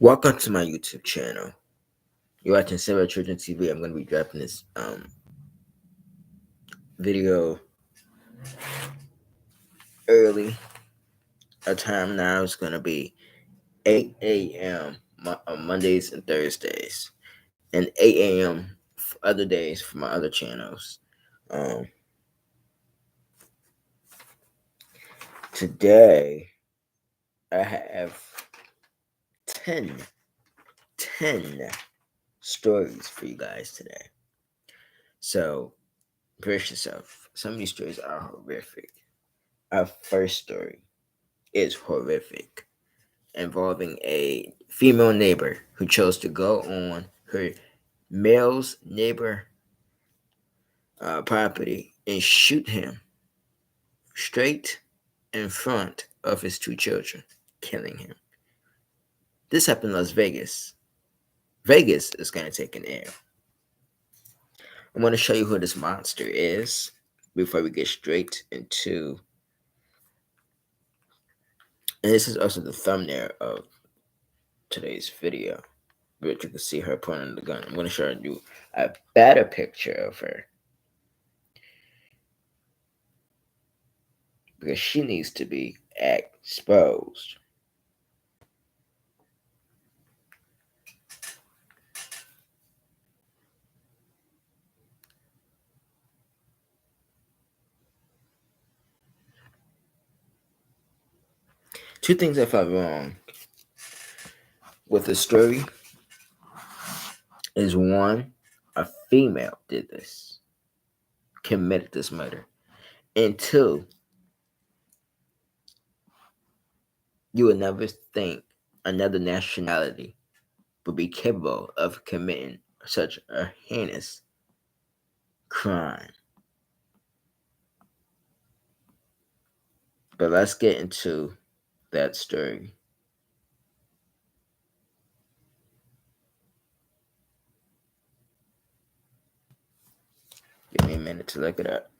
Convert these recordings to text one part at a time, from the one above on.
Welcome to my YouTube channel. You're watching Sarah Children TV. I'm going to be dropping this video early. Our time now is going to be 8 a.m. On Mondays and Thursdays, and 8 a.m. other days for my other channels. Today, I have 10 stories for you guys today. So, brace yourself. Some of these stories are horrific. Our first story is horrific, involving a female neighbor who chose to go on her male's neighbor property and shoot him straight in front of his two children, killing him. This happened in Las Vegas. Vegas is going to take an L. I'm going to show you who this monster is before we get straight into. And this is also the thumbnail of today's video, which you can see her pointing the gun. I'm going to show you a better picture of her, because she needs to be exposed. Two things I found wrong with the story is, one, a female did this, committed this murder, and two, you would never think another nationality would be capable of committing such a heinous crime. But let's get into that story. Give me a minute to look it up.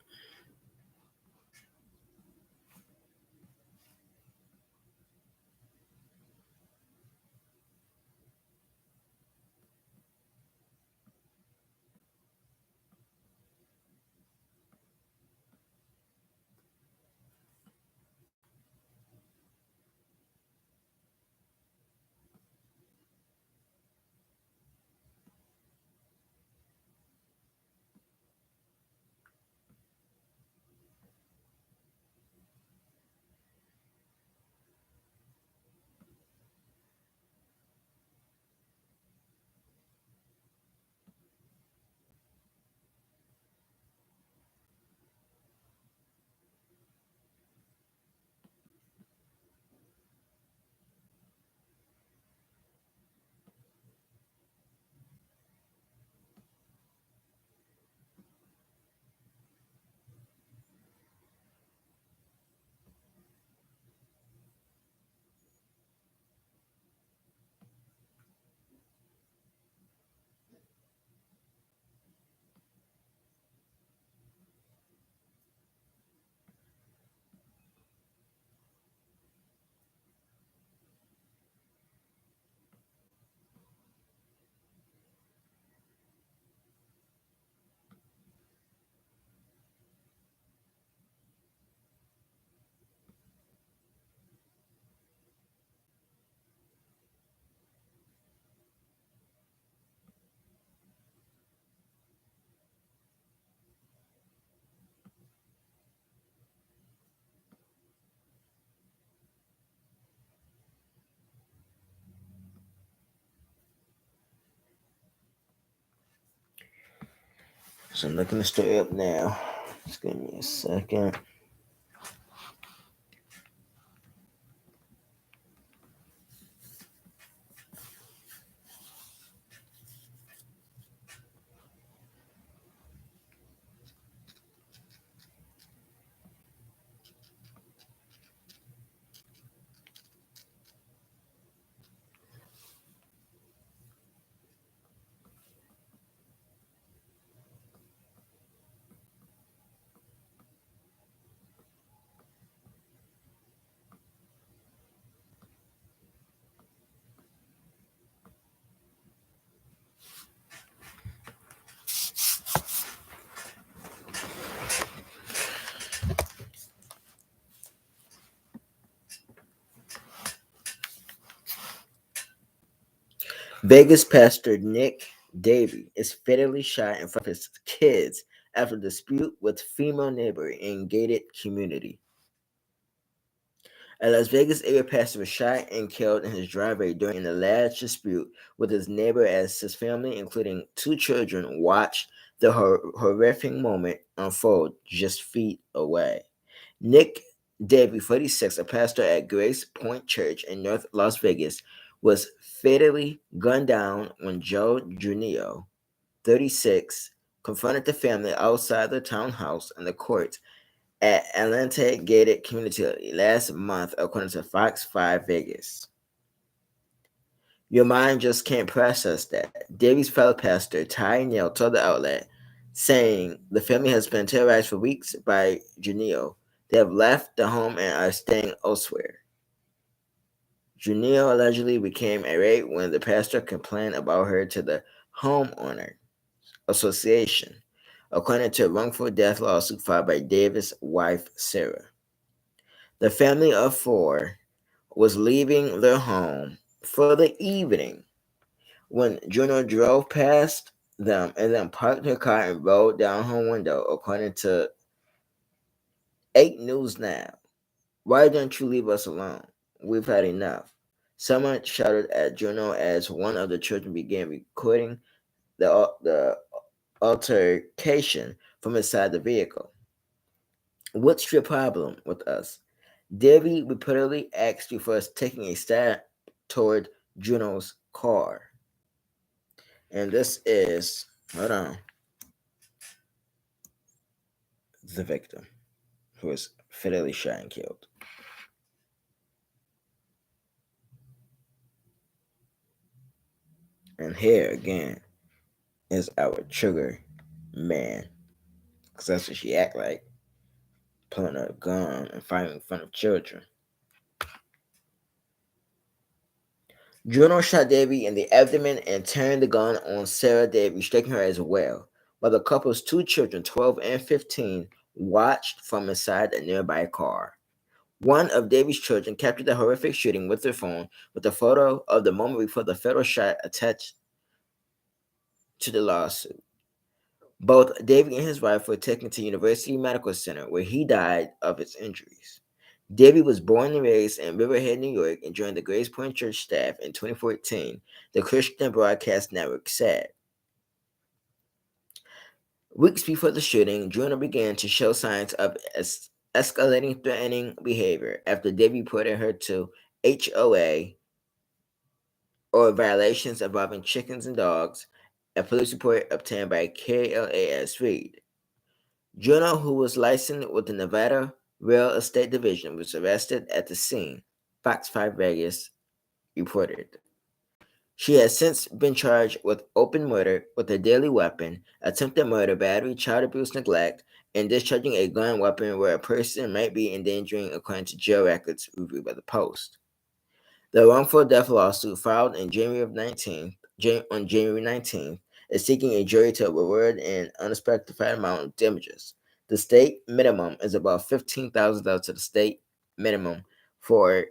So I'm looking the story up now. Just give me a second. Vegas pastor Nick Davey is fatally shot in front of his kids after dispute with female neighbor in gated community. A Las Vegas area pastor was shot and killed in his driveway during an alleged dispute with his neighbor as his family, including two children, watched the horrific moment unfold just feet away. Nick Davey, 46, a pastor at Grace Point Church in North Las Vegas, was fatally gunned down when Joe Junio, 36, confronted the family outside the townhouse in the court at Atlanta gated community last month, according to Fox 5 Vegas. Your mind just can't process that. Davies' fellow pastor, Ty Neal, told the outlet, saying the family has been terrorized for weeks by Junio. They have left the home and are staying elsewhere. Junio allegedly became irate when the pastor complained about her to the homeowner association, according to a wrongful death lawsuit filed by Davis' wife, Sarah. The family of four was leaving their home for the evening when Juno drove past them and then parked her car and rolled down her window, according to 8 News Now. Why don't you leave us alone? We've had enough. Someone shouted at Juno as one of the children began recording the altercation from inside the vehicle. What's your problem with us? Debbie reportedly asked you for us taking a step toward Juno's car. And this is, hold on, the victim who was fatally shot and killed. And here again is our trigger man. Because that's what she act like. Pulling a gun and fighting in front of children. Juno shot Davy in the abdomen and turned the gun on Sarah Davy, striking her as well, while the couple's two children, 12 and 15, watched from inside a nearby car. One of Davy's children captured the horrific shooting with their phone with a photo of the moment before the fatal shot attached to the lawsuit. Both Davy and his wife were taken to University Medical Center, where he died of his injuries. Davy was born and raised in Riverhead, New York, and joined the Grace Point Church staff in 2014, the Christian Broadcast Network said. Weeks before the shooting, Juno began to show signs of escalating threatening behavior after Davy reported her to HOA or violations involving chickens and dogs, a police report obtained by KLAS Read. Juno, who was licensed with the Nevada Real Estate Division, was arrested at the scene, Fox 5 Vegas reported. She has since been charged with open murder with a deadly weapon, attempted murder, battery, child abuse, neglect, and discharging a gun weapon where a person might be endangering, according to jail records reviewed by the Post. The wrongful death lawsuit filed in on January 19th is seeking a jury to award an unspecified amount of damages. The state minimum is about $15,000 to the state minimum for.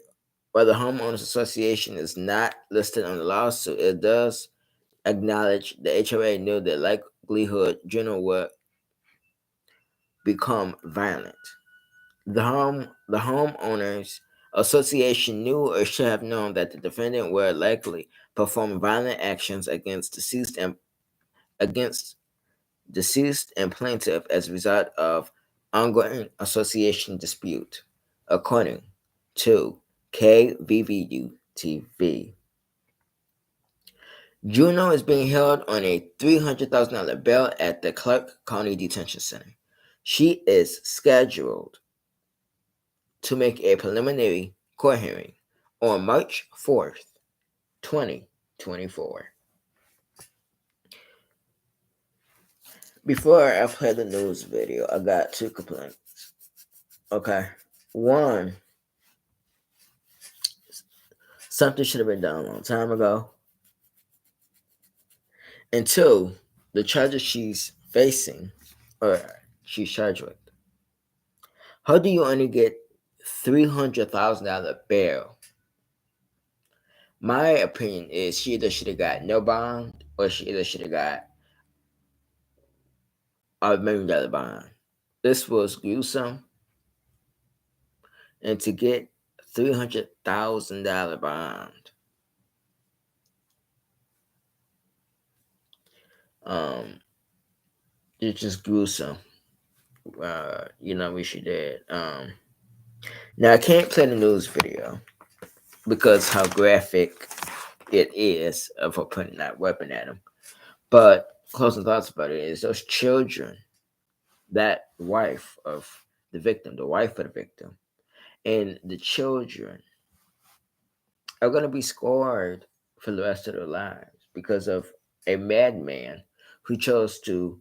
While the homeowners association is not listed on the lawsuit, it does acknowledge the HOA knew the likelihood Juno would become violent. The homeowners association knew or should have known that the defendant would likely perform violent actions against deceased and plaintiff as a result of ongoing association dispute, according to KVVU TV. Juno is being held on a $300,000 bail at the Clark County Detention Center. She is scheduled to make a preliminary court hearing on March 4th, 2024. Before I play the news video, I got two complaints. Okay. One, something should have been done a long time ago. And two, the charges she's facing, or she's charged with. How do you only get $300,000 bail? My opinion is she either should have got no bond or she either should have got $1 million bond. This was gruesome, and to get $300,000 bond, um, it's just gruesome. We should did. Now I can't play the news video because how graphic it is of her putting that weapon at him. But closing thoughts about it is those children, that wife of the victim, the wife of the victim, and the children are going to be scarred for the rest of their lives because of a madman who chose to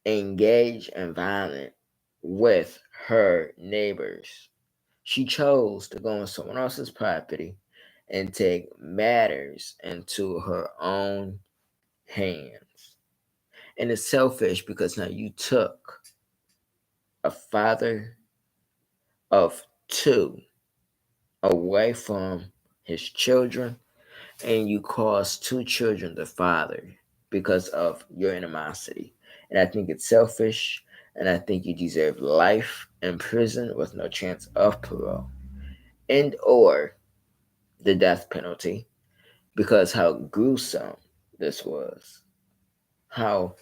engage in violence with her neighbors. She chose to go on someone else's property and take matters into her own hands. And it's selfish because now you took a father of two away from his children and you caused two children the father because of your animosity. And I think it's selfish and I think you deserve life in prison with no chance of parole and or the death penalty because how gruesome this was, how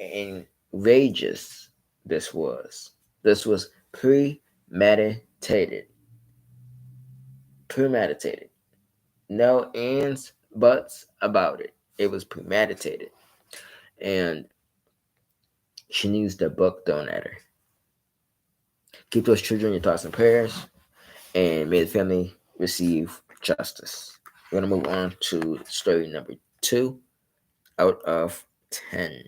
outrageous this was. This was premeditated. Premeditated. No ands, buts about it. It was premeditated. And she needs the book thrown at her. Keep those children in your thoughts and prayers, and may the family receive justice. We're going to move on to story number 2 out of 10.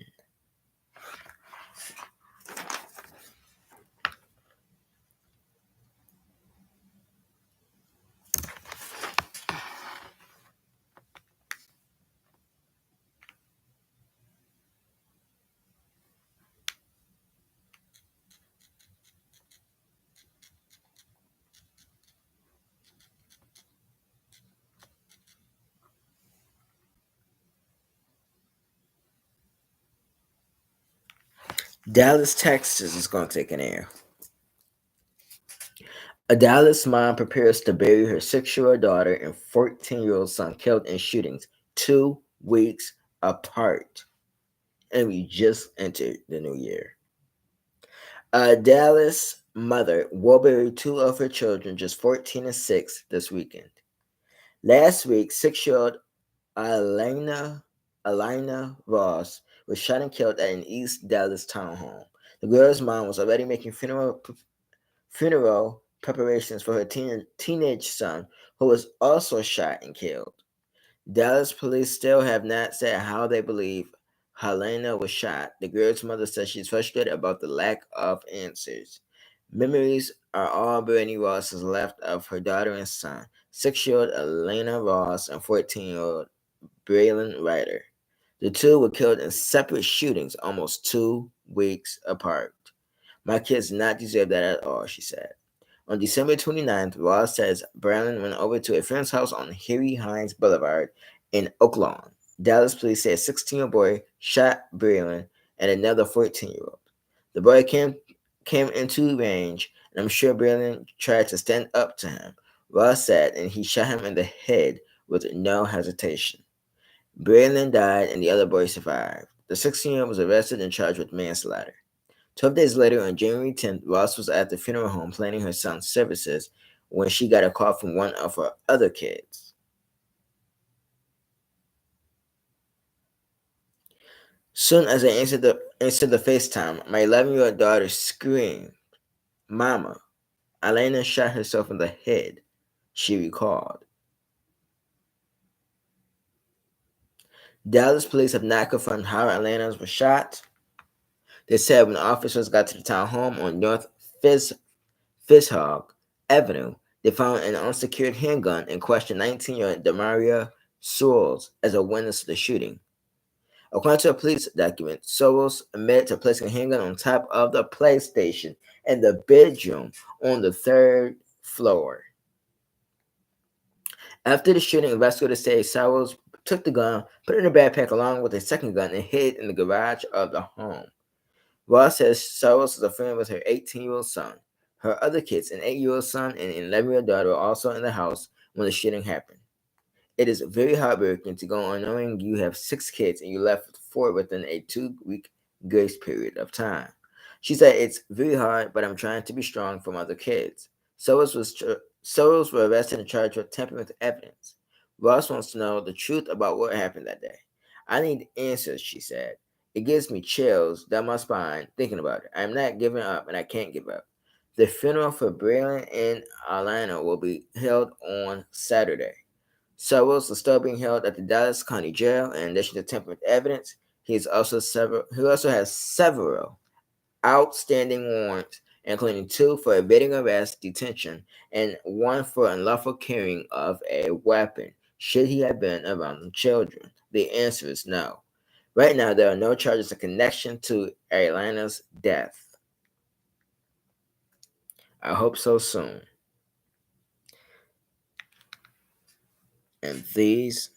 Dallas, Texas is going to take an air. A Dallas mom prepares to bury her 6-year-old daughter and 14-year-old son killed in shootings 2 weeks apart. And we just entered the new year. A Dallas mother will bury two of her children, just 14 and 6, this weekend. Last week, 6-year-old Alina Ross was shot and killed at an East Dallas townhome. The girl's mom was already making funeral preparations for her teenage son, who was also shot and killed. Dallas police still have not said how they believe Helena was shot. The girl's mother says she's frustrated about the lack of answers. Memories are all Brittany Ross has left of her daughter and son, 6-year-old Elena Ross and 14-year-old Braylon Ryder. The two were killed in separate shootings almost 2 weeks apart. My kids did not deserve that at all, she said. On December 29th, Ross says Braylon went over to a friend's house on Harry Hines Boulevard in Oak Lawn. Dallas police say a 16-year-old boy shot Braylon and another 14-year-old. The boy came into range, and I'm sure Braylon tried to stand up to him. Ross said, and he shot him in the head with no hesitation. Braylon died, and the other boy survived. The 16-year-old was arrested and charged with manslaughter. 12 days later, on January 10th, Ross was at the funeral home planning her son's services when she got a call from one of her other kids. Soon as I answered the FaceTime, my 11-year-old daughter screamed, "Mama, Elena shot herself in the head," she recalled. Dallas police have not confirmed how Elena was shot. They said when officers got to the town home on North Fishhawk Avenue, they found an unsecured handgun and questioned 19-year-old Damaria Sewells as a witness to the shooting. According to a police document, Sewells admitted to placing a handgun on top of the PlayStation in the bedroom on the 3rd floor. After the shooting, investigators say Sowers took the gun, put it in a backpack along with a second gun, and hid in the garage of the home. Ross says Sowers was a friend with her 18-year-old son. Her other kids, an 8-year-old son and an 11-year-old daughter, were also in the house when the shooting happened. It is very heartbreaking to go on knowing you have 6 kids and you left with 4 within a 2-week grace period of time. She said, "It's very hard, but I'm trying to be strong for my other kids." Sowers were arrested and charged with tampering with evidence. Ross wants to know the truth about what happened that day. "I need answers," she said. "It gives me chills down my spine thinking about it. I'm not giving up and I can't give up." The funeral for Braylon and Alana will be held on Saturday. Sowers is still being held at the Dallas County Jail in addition to tampering with evidence. He also has several outstanding warrants, including 2 for evading arrest, detention, and 1 for unlawful carrying of a weapon, should he have been around the children. The answer is no. Right now, there are no charges in connection to Alana's death. I hope so soon. And these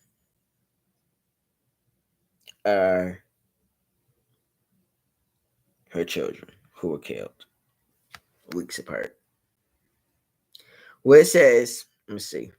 are her children who were killed weeks apart. Where it says, let me see.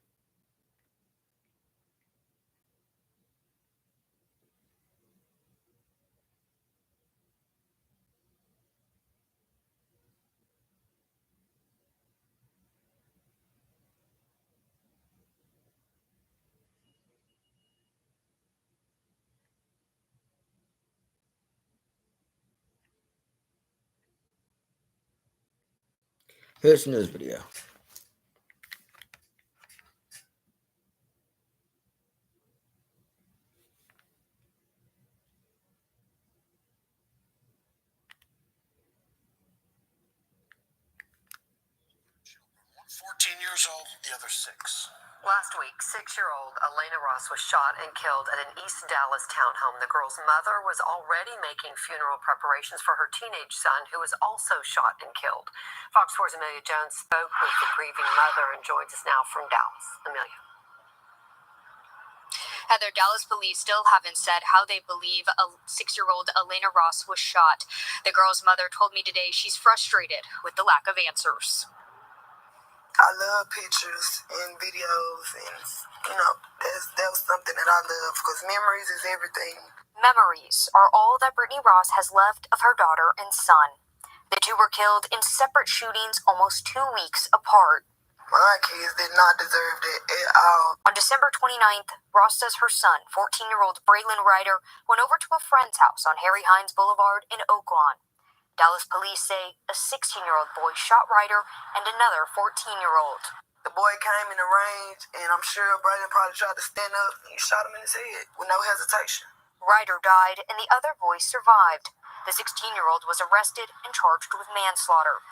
Here's the news video. Years old, the other 6. Last week, 6-year-old Elena Ross was shot and killed at an East Dallas townhome. The girl's mother was already making funeral preparations for her teenage son, who was also shot and killed. Fox 4's Amelia Jones spoke with the grieving mother and joins us now from Dallas. Amelia. Heather, Dallas police still haven't said how they believe a 6-year-old Elena Ross was shot. The girl's mother told me today she's frustrated with the lack of answers. I love pictures and videos, and that was something that I love because memories is everything. Memories are all that Brittany Ross has left of her daughter and son. The two were killed in separate shootings almost 2 weeks apart. My kids did not deserve that at all. On December 29th, Ross says her son, 14-year-old Braylon Ryder, went over to a friend's house on Harry Hines Boulevard in Oak Lawn. Dallas police say a 16-year-old boy shot Ryder and another 14-year-old. The boy came in the range, and I'm sure Braylon probably tried to stand up, and he shot him in his head with no hesitation. Ryder died, and the other boy survived. The 16-year-old was arrested and charged with manslaughter.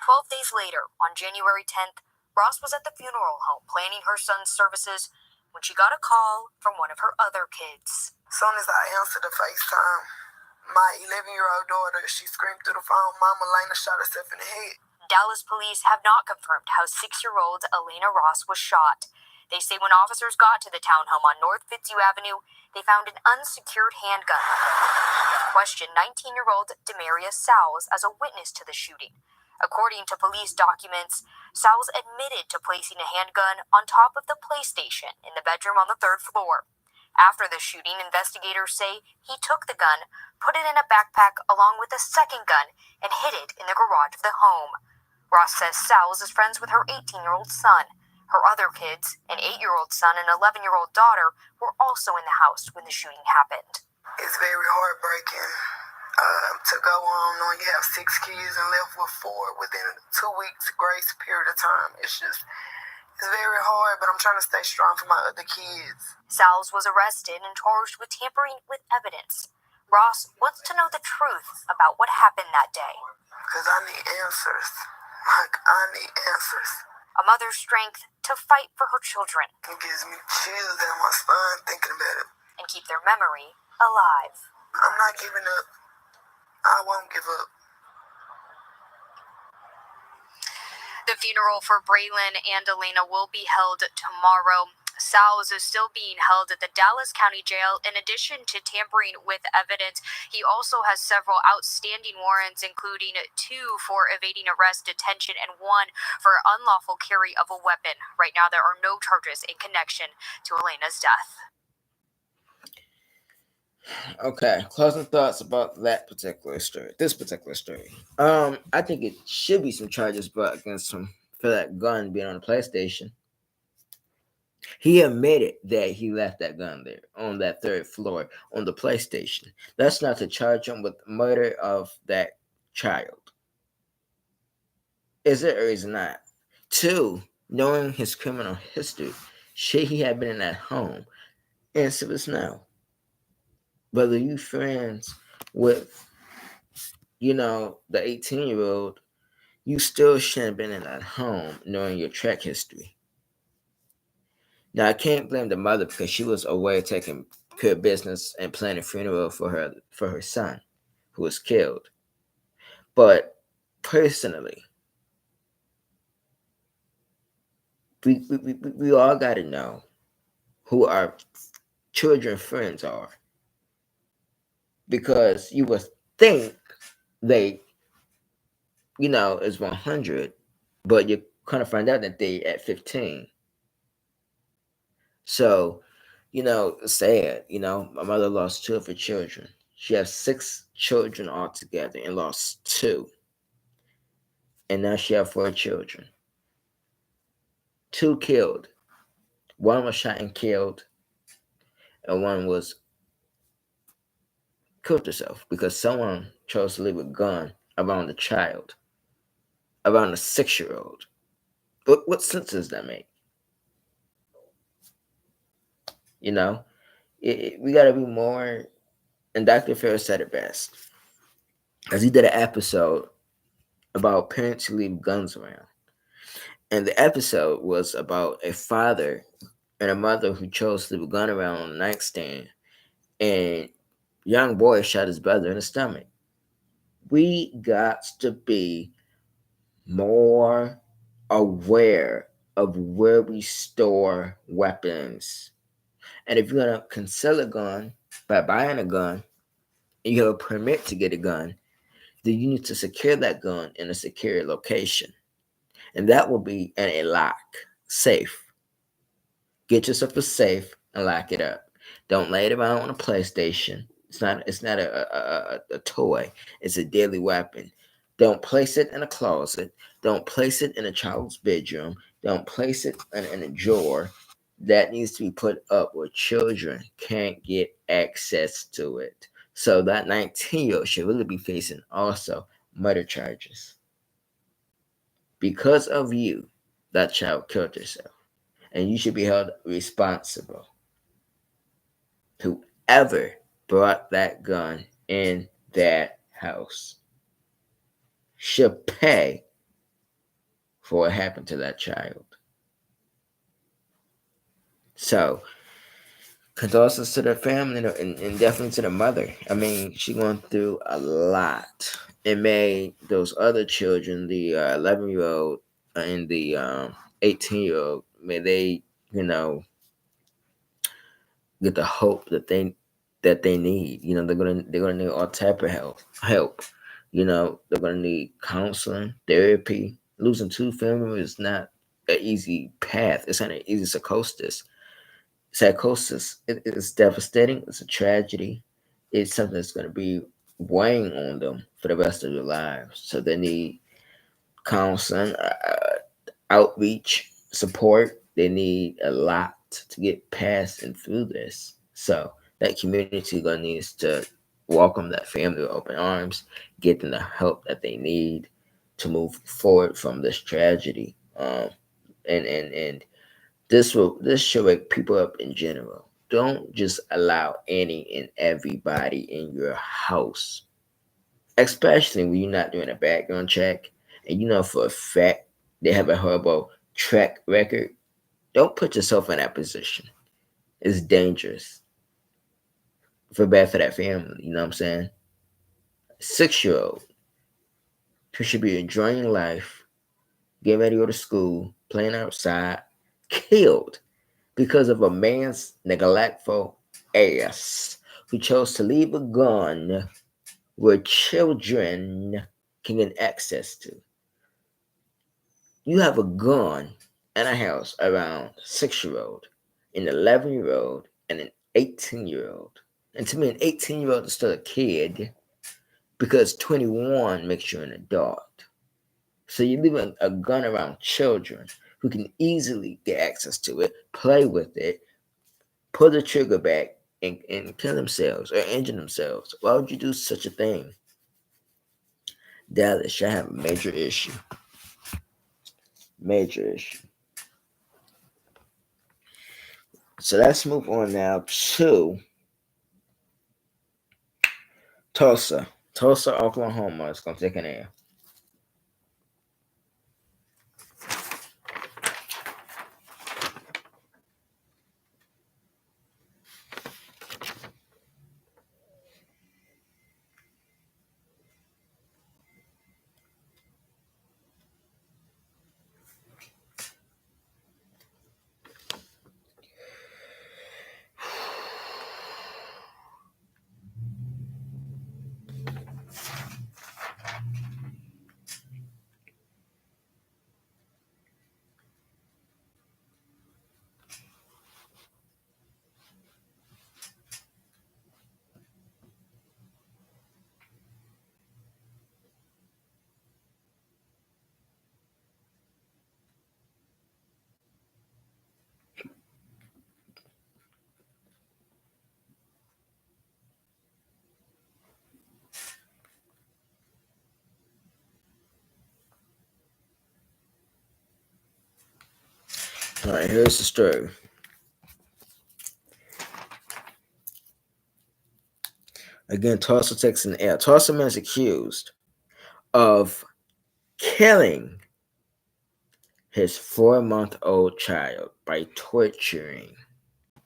12 days later, on January 10th, Ross was at the funeral home planning her son's services when she got a call from one of her other kids. As soon as I answered the FaceTime, my 11-year-old daughter, she screamed through the phone, "Mama, Elena shot herself in the head." Dallas police have not confirmed how 6-year-old Elena Ross was shot. They say when officers got to the townhome on North Fitzhugh Avenue, they found an unsecured handgun. Questioned 19-year-old Demarius Sowles as a witness to the shooting. According to police documents, Sowles admitted to placing a handgun on top of the PlayStation in the bedroom on the 3rd floor. After the shooting, investigators say he took the gun, put it in a backpack along with a second gun, and hid it in the garage of the home. Ross says Sowles is friends with her 18-year-old son. Her other kids, an 8-year-old son and 11-year-old daughter, were also in the house when the shooting happened. It's very heartbreaking to go on knowing you have 6 kids and left with 4 within 2 weeks grace period of time. It's very hard, but I'm trying to stay strong for my other kids. Sowles was arrested and charged with tampering with evidence. Ross wants to know the truth about what happened that day. Because I need answers. I need answers. A mother's strength to fight for her children. It gives me chills down my spine thinking about it. And keep their memory alive. I'm not giving up. I won't give up. The The funeral for Braylon and Elena will be held tomorrow. Sal's is still being held at the Dallas County Jail. In addition to tampering with evidence, he also has several outstanding warrants, including 2 for evading arrest, detention, and 1 for unlawful carry of a weapon. Right now, there are no charges in connection to Elena's death. Okay, closing thoughts about that particular story. This particular story. I think it should be some charges brought against him for that gun being on the PlayStation. He admitted that he left that gun there on that 3rd floor on the PlayStation. That's not to charge him with murder of that child. Is it or is it not? 2, knowing his criminal history, should he have been in that home? Answer is no. Whether you friends with, the 18-year-old, you still shouldn't have been in that home knowing your track history. Now, I can't blame the mother because she was away taking care of business and planning a funeral for her son who was killed. But personally, we all got to know who our children friends are. Because you would think they, is 100, but you kind of find out that they at 15. So, it's sad. My mother lost 2 of her children. She has 6 children altogether and lost 2. And now she has 4 children. 2 killed. 1 was shot and killed, and 1 was killed herself because someone chose to leave a gun around the child, around a 6-year-old. What sense does that make? We got to be more, and Dr. Phil said it best, as he did an episode about parents who leave guns around. And the episode was about a father and a mother who chose to leave a gun around on the nightstand, and young boy shot his brother in the stomach. We got to be more aware of where we store weapons. And if you're going to conceal a gun by buying a gun, and you have a permit to get a gun, then you need to secure that gun in a secure location. And that will be in a lock, safe. Get yourself a safe and lock it up. Don't lay it around on a PlayStation. It's not a toy. It's a deadly weapon. Don't place it in a closet. Don't place it in a child's bedroom. Don't place it in a drawer. That needs to be put up where children can't get access to it. So that 19-year-old should really be facing also murder charges. Because of you, that child killed herself. And you should be held responsible. Whoever brought that gun in that house should pay for what happened to that child. So, condolences to the family and definitely to the mother. I mean, she went through a lot. It made those other children, the 11-year-old and the 18-year-old, may they, get the hope that they need. They're gonna need all type of help. They're gonna need counseling, therapy. Losing 2 family members is not an easy path. It's not an easy psychosis. It is devastating. It's a tragedy. It's something that's going to be weighing on them for the rest of their lives. So they need counseling, outreach, support. They need a lot to get past and through this. So that community going to need to welcome that family with open arms, get them the help that they need to move forward from this tragedy. And this should wake people up in general. Don't just allow any and everybody in your house, especially when you're not doing a background check and for a fact they have a horrible track record. Don't put yourself in that position. It's dangerous. Feel bad for that family. You know what I'm saying? 6-year-old who should be enjoying life, getting ready to go to school, playing outside, killed because of a man's neglectful ass who chose to leave a gun where children can get access to. You have a gun in a house around 6-year-old, an 11-year-old, and an 18-year-old. And to me, an 18-year-old is still a kid because 21 makes you an adult. So you leave a gun around children who can easily get access to it, play with it, pull the trigger back, and kill themselves or injure themselves. Why would you do such a thing? Dallas should have a major issue. Major issue. So let's move on now to Tulsa. Tulsa, Oklahoma is going to take an L. All right, here's the story. Again, Tulsa takes an L. Tulsa man is accused of killing his 4-month-old child by torturing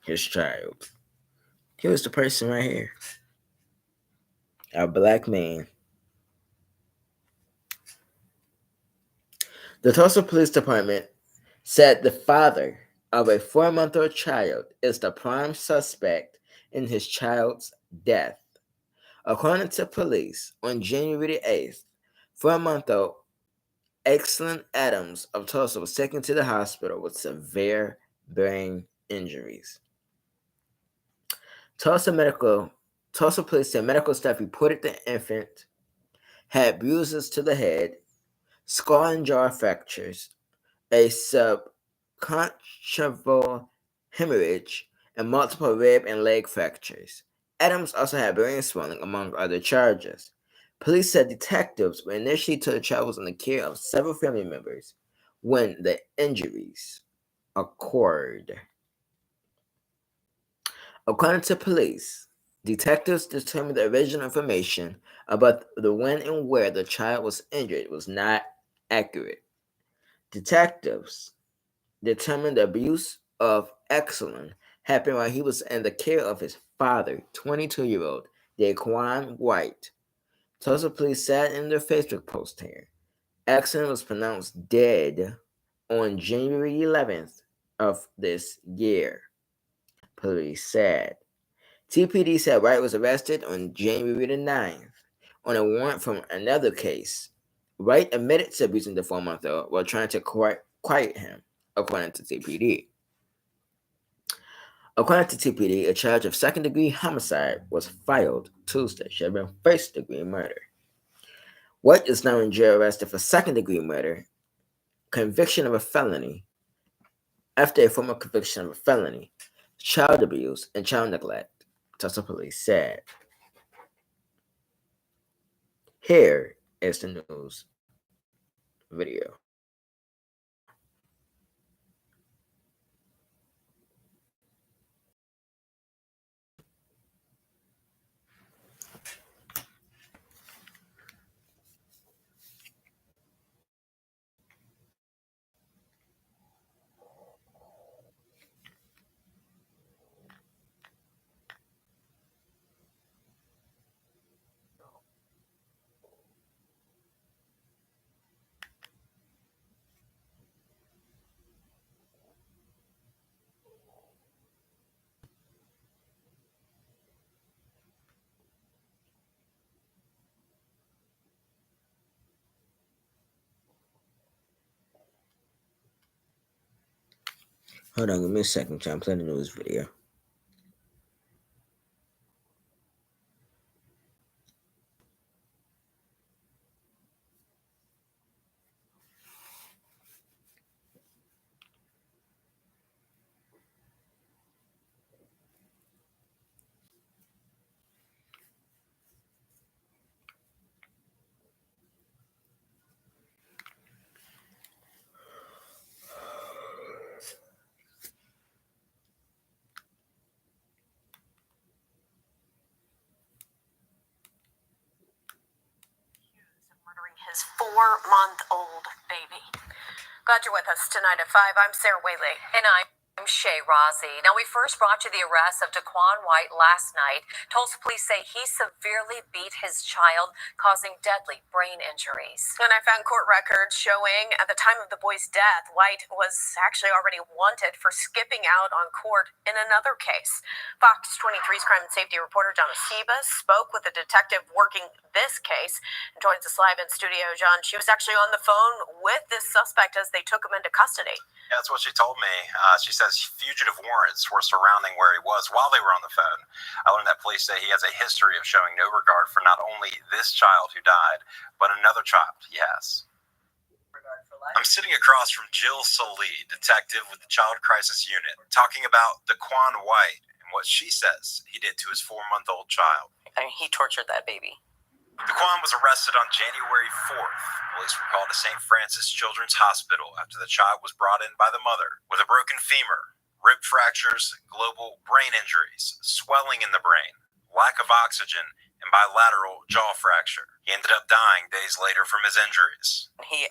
his child. Here's the person right here. A black man. The Tulsa Police Department said the father of a 4-month-old child is the prime suspect in his child's death. According to police, on January 8th, 4-month-old Excellent Adams of Tulsa was taken to the hospital with severe brain injuries. Tulsa police said medical staff reported the infant had bruises to the head, skull and jaw fractures, a subconjunctival hemorrhage, and multiple rib and leg fractures. Adams also had brain swelling, among other charges. Police said detectives were initially told the child was in the care of several family members when the injuries occurred. According to police, detectives determined the original information about the when and where the child was injured was not accurate. Detectives determined the abuse of Excellent happened while he was in the care of his father, 22-year-old Daquan White. Tulsa police said in their Facebook post here, Excellent was pronounced dead on January 11th of this year, police said. TPD said White was arrested on January the 9th on a warrant from another case. White admitted to abusing the 4-month-old while trying to quiet him, according to TPD. According to TPD, a charge of second-degree homicide was filed Tuesday. She had been first-degree murder. White is now in jail arrested for second-degree murder, conviction of a felony, after a former conviction of a felony, child abuse, and child neglect, Tulsa police said. Here is the news video. Hold on, give me a second. I'm trying to play the news video. Murdering his 4-month-old baby. Glad you're with us tonight at 5. I'm Sarah Whaley. And I'm Shay Rossi. Now, we first brought you the arrest of Daquan White last night. Tulsa police say he severely beat his child, causing deadly brain injuries. And I found court records showing at the time of the boy's death, White was actually already wanted for skipping out on court in another case. Fox 23's crime and safety reporter Donna Sebas spoke with a detective working this case and joins us live in studio. John, she was actually on the phone with this suspect as they took him into custody. Yeah, that's what she told me. She says fugitive warrants were surrounding where he was while they were on the phone. I learned that police say he has a history of showing no regard for not only this child who died, but another child he has. I'm sitting across from Jill Salee, detective with the Child Crisis Unit, talking about Daquan White and what she says he did to his 4-month-old child. I mean, he tortured that baby. Daquan was arrested on January 4th. Police were called to St. Francis Children's Hospital after the child was brought in by the mother with a broken femur, rib fractures, global brain injuries, swelling in the brain, lack of oxygen, and bilateral jaw fracture. He ended up dying days later from his injuries. He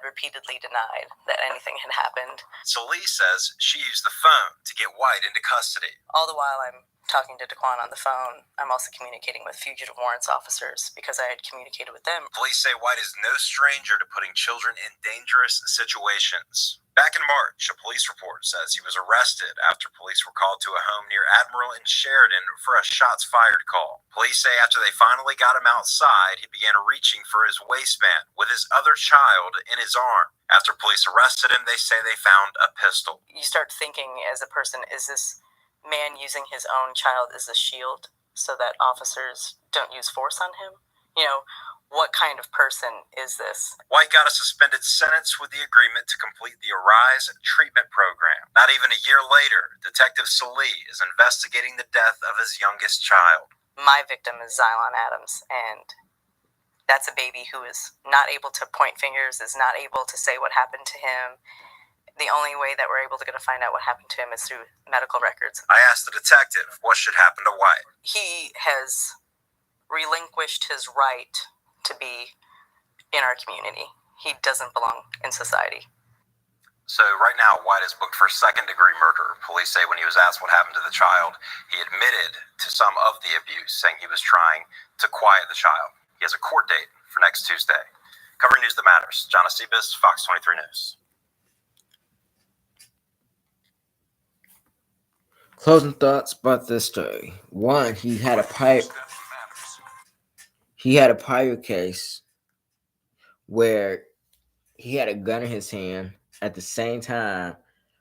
repeatedly denied that anything had happened. Salee says she used the phone to get White into custody. All the while I'm talking to Daquan on the phone, I'm also communicating with fugitive warrants officers because I had communicated with them. Police say White is no stranger to putting children in dangerous situations. Back in March, a police report says he was arrested after police were called to a home near Admiral and Sheridan for a shots fired call. Police say after they finally got him outside, he began reaching for his waistband with his other child in his arm. After police arrested him, they say they found a pistol. You start thinking as a person, is this man using his own child as a shield so that officers don't use force on him? You know, what kind of person is this? White got a suspended sentence with the agreement to complete the Arise treatment program. Not even a year later, Detective Salee is investigating the death of his youngest child. My victim is Xylon Adams, and that's a baby who is not able to point fingers, is not able to say what happened to him. The only way that we're able to find out what happened to him is through medical records. I asked the detective what should happen to White. He has relinquished his right to be in our community. He doesn't belong in society. So right now, White is booked for second-degree murder. Police say when he was asked what happened to the child, he admitted to some of the abuse, saying he was trying to quiet the child. He has a court date for next Tuesday. Covering news that matters, John Acebis, Fox 23 News. Closing thoughts about this story. One, he had a prior case where he had a gun in his hand at the same time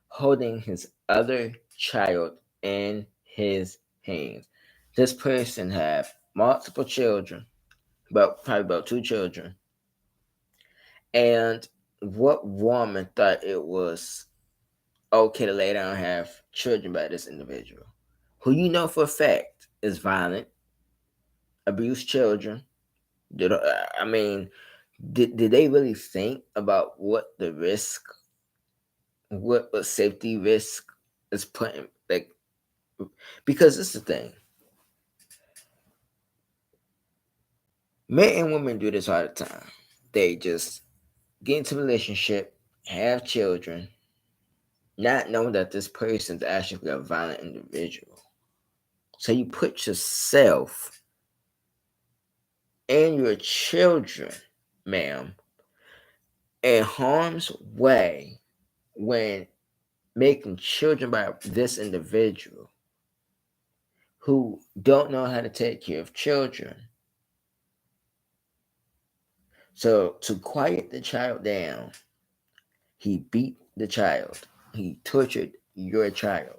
holding his other child in his hands. This person had multiple children, probably about 2 children. And what woman thought it was okay to lay down and have children by this individual, who you know for a fact is violent, abuse children? Did they really think about what the risk, what safety risk is putting? Because it's the thing. Men and women do this all the time. They just get into a relationship, have children, not knowing that this person is actually a violent individual. So you put yourself and your children, ma'am, in harm's way when making children by this individual who don't know how to take care of children. So to quiet the child down, he beat the child. he tortured your child.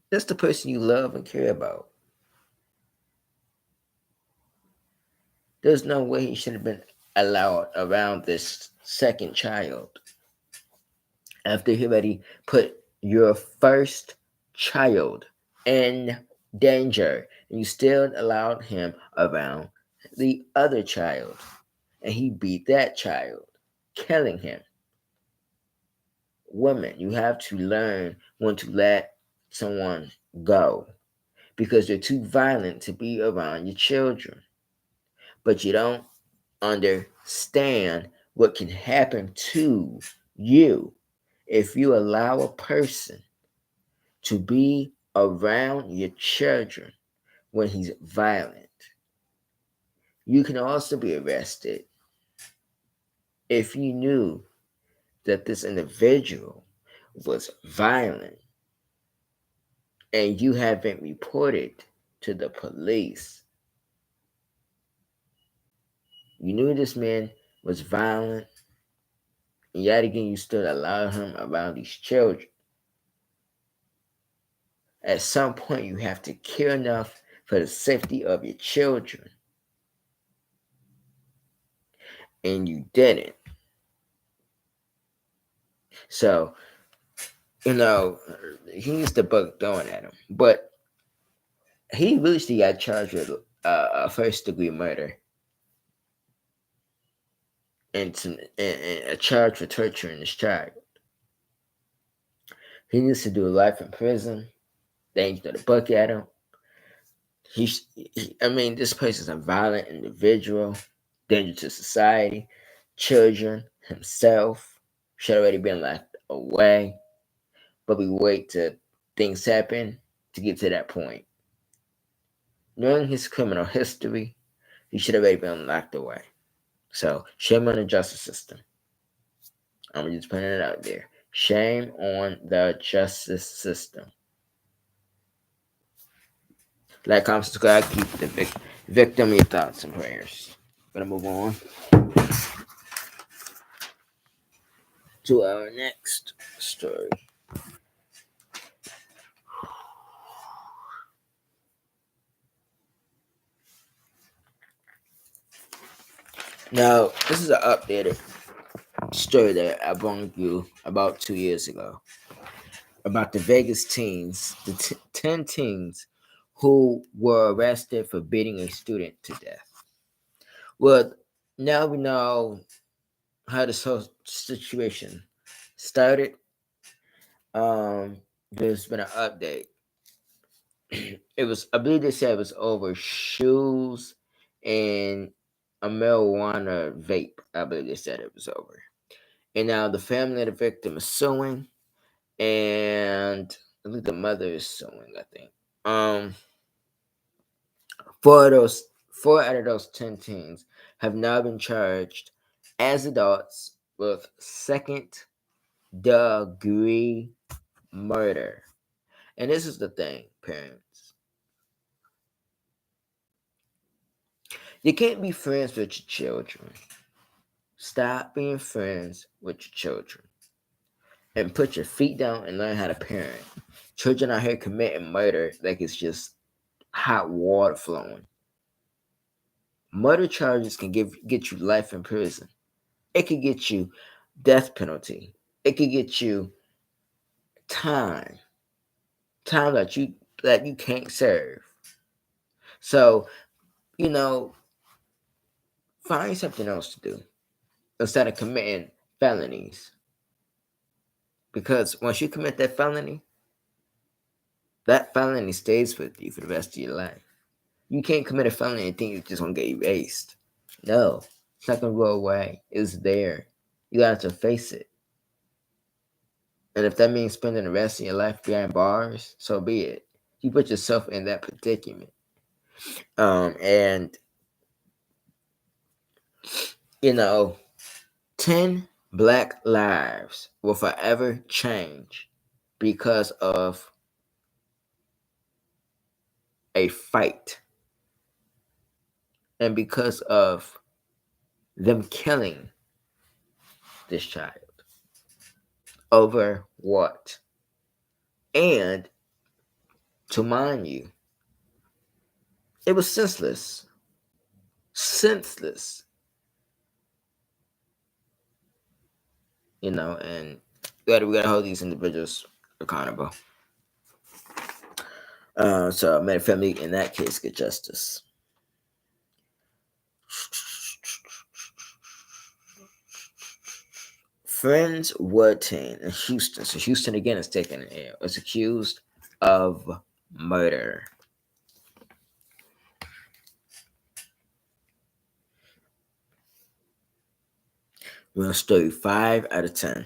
That's the person you love and care about. There's no way he should have been allowed around this second child after he already put your first child in danger, and you still allowed him around the other child, and he beat that child, killing him. Women, you have to learn when to let someone go because they're too violent to be around your children. But you don't understand what can happen to you if you allow a person to be around your children when he's violent. You can also be arrested if you knew that this individual was violent and you haven't reported to the police. You knew this man was violent, and yet again you still allow him around these children. At some point, you have to care enough for the safety of your children, and you didn't. So, he used the buck throwing at him, but he really still got charged with a first-degree murder and a charge for torturing his child. He needs to do life in prison. They ain't throw the buck at him. This person is a violent individual, danger to society, children, himself. Should already been locked away, but we wait till things happen to get to that point. Knowing his criminal history, he should have already been locked away. So, shame on the justice system. I'm just putting it out there. Shame on the justice system. Like, comment, subscribe, keep the victim your thoughts and prayers. Gonna move on to our next story. Now, this is an updated story that I brought you about 2 years ago about the Vegas teens, the 10 teens who were arrested for beating a student to death. Well, now we know how this whole situation started. There's been an update. I believe they said it was over shoes and a marijuana vape. I believe they said it was over. And now the family of the victim is suing, and I think the mother is suing, I think. Four out of those 10 teens have now been charged as adults with second-degree murder. And this is the thing, parents. You can't be friends with your children. Stop being friends with your children. And put your feet down and learn how to parent. Children out here committing murder like it's just hot water flowing. Murder charges can get you life in prison. It could get you death penalty. It could get you time that you can't serve. So, find something else to do instead of committing felonies. Because once you commit that felony stays with you for the rest of your life. You can't commit a felony and think it's just gonna get erased. No, it's not gonna go away. It's there. You have to face it. And if that means spending the rest of your life behind bars, so be it. You put yourself in that predicament. And 10 Black lives will forever change because of a fight. And because of them killing this child. Over what? And to mind you, it was senseless. Senseless. And we gotta hold these individuals accountable. So may the family in that case get justice. Friends Woodton in Houston. So Houston again is taking an L. Is accused of murder. We're gonna story 5 out of 10.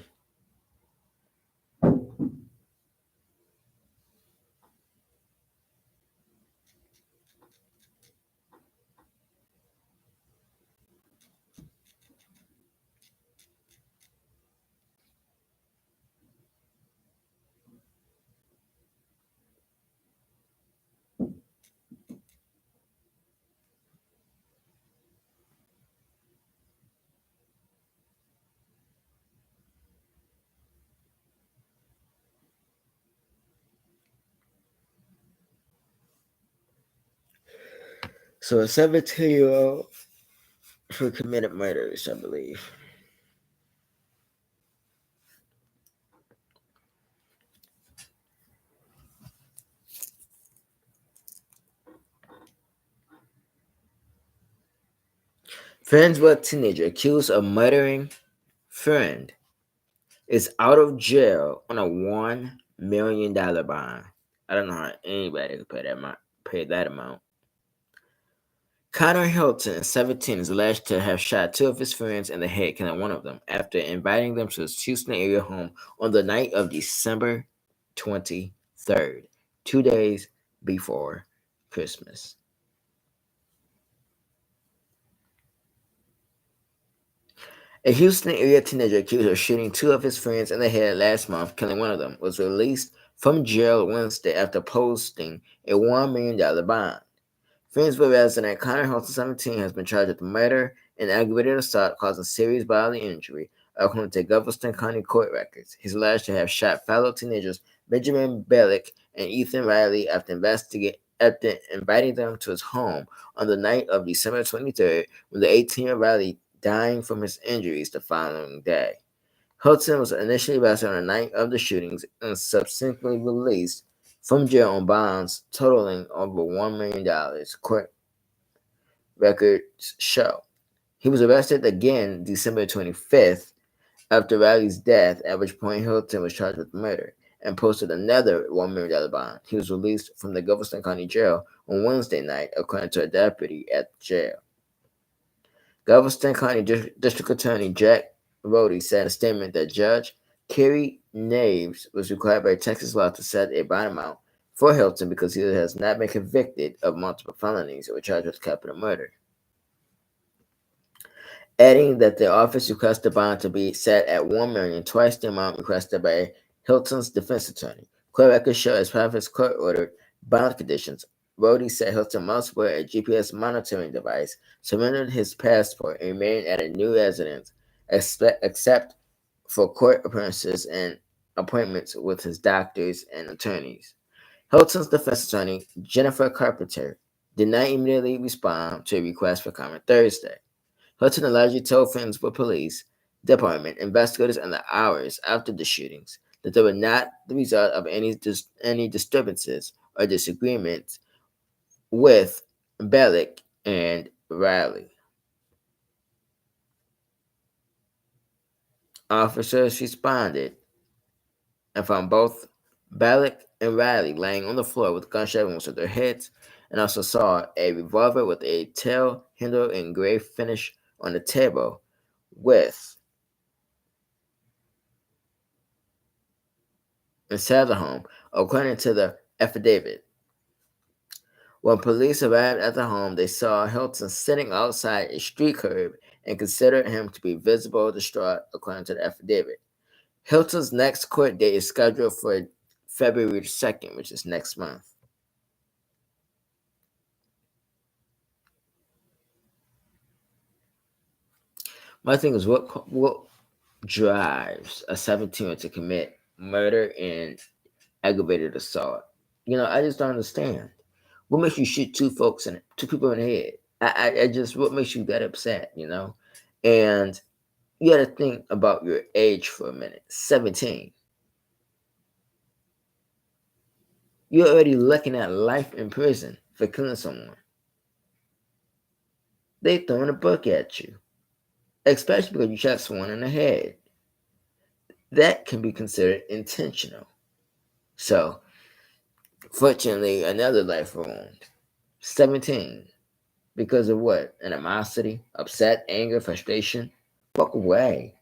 So a 17-year-old who committed murders, I believe. Friends with teenager accused of murdering friend is out of jail on a $1 million bond. I don't know how anybody could pay that amount. Connor Hilton, 17, is alleged to have shot 2 of his friends in the head, killing one of them, after inviting them to his Houston area home on the night of December 23rd, 2 days before Christmas. A Houston area teenager accused of shooting 2 of his friends in the head last month, killing one of them, was released from jail Wednesday after posting a $1 million bond. Friendsville resident Connor Hilton, 17, has been charged with murder and aggravated assault causing serious bodily injury, according to Galveston County court records. He's alleged to have shot fellow teenagers Benjamin Bellick and Ethan Riley after inviting them to his home on the night of December 23rd, when the 18-year-old Riley dying from his injuries the following day. Hilton was initially arrested on the night of the shootings and subsequently released from jail on bonds totaling over $1 million, court records show. He was arrested again December 25th after Riley's death, at which point Hilton was charged with murder and posted another $1 million bond. He was released from the Galveston County Jail on Wednesday night, according to a deputy at the jail. Galveston County District Attorney Jack Rhodey said in a statement that Judge Kerry Naves was required by Texas law to set a bond amount for Hilton because he has not been convicted of multiple felonies or charged with capital murder, adding that the office requests the bond to be set at $1 million, twice the amount requested by Hilton's defense attorney. Court records show as part of his court-ordered bond conditions, Rhodey said Hilton must wear a GPS monitoring device, surrender his passport, and remain at a new residence, except for court appearances and appointments with his doctors and attorneys. Hilton's defense attorney, Jennifer Carpenter, did not immediately respond to a request for comment Thursday. Hilton allegedly told friends with police department investigators in the hours after the shootings that they were not the result of any disturbances or disagreements with Bellick and Riley. Officers responded and found both Bellick and Riley laying on the floor with gunshot wounds to their heads, and also saw a revolver with a tail handle engraved finish on the table with inside the home, according to the affidavit. When police arrived at the home, they saw Hilton sitting outside a street curb and considered him to be visible distraught, according to the affidavit. Hilton's next court date is scheduled for February 2nd, which is next month. My thing is, what drives a 17-year-old to commit murder and aggravated assault. I just don't understand. What makes you shoot two people in the head? I just what makes you that upset? And you got to think about your age for a minute. 17. You're already looking at life in prison for killing someone. They throwing a book at you, especially because you shot someone in the head. That can be considered intentional. So, fortunately, another life ruined. 17. Because of what? Animosity, upset, anger, frustration? Walk away.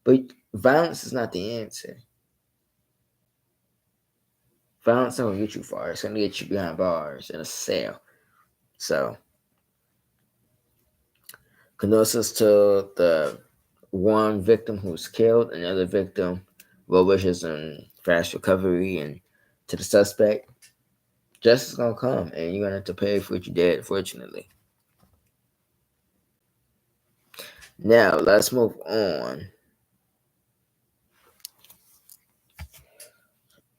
But violence is not the answer. Violence don't get you far. It's going to get you behind bars in a cell. So, condolences to the one victim who was killed, another victim, well wishes and fast recovery, and to the suspect, justice is going to come, and you're going to have to pay for what you did, fortunately. Now, let's move on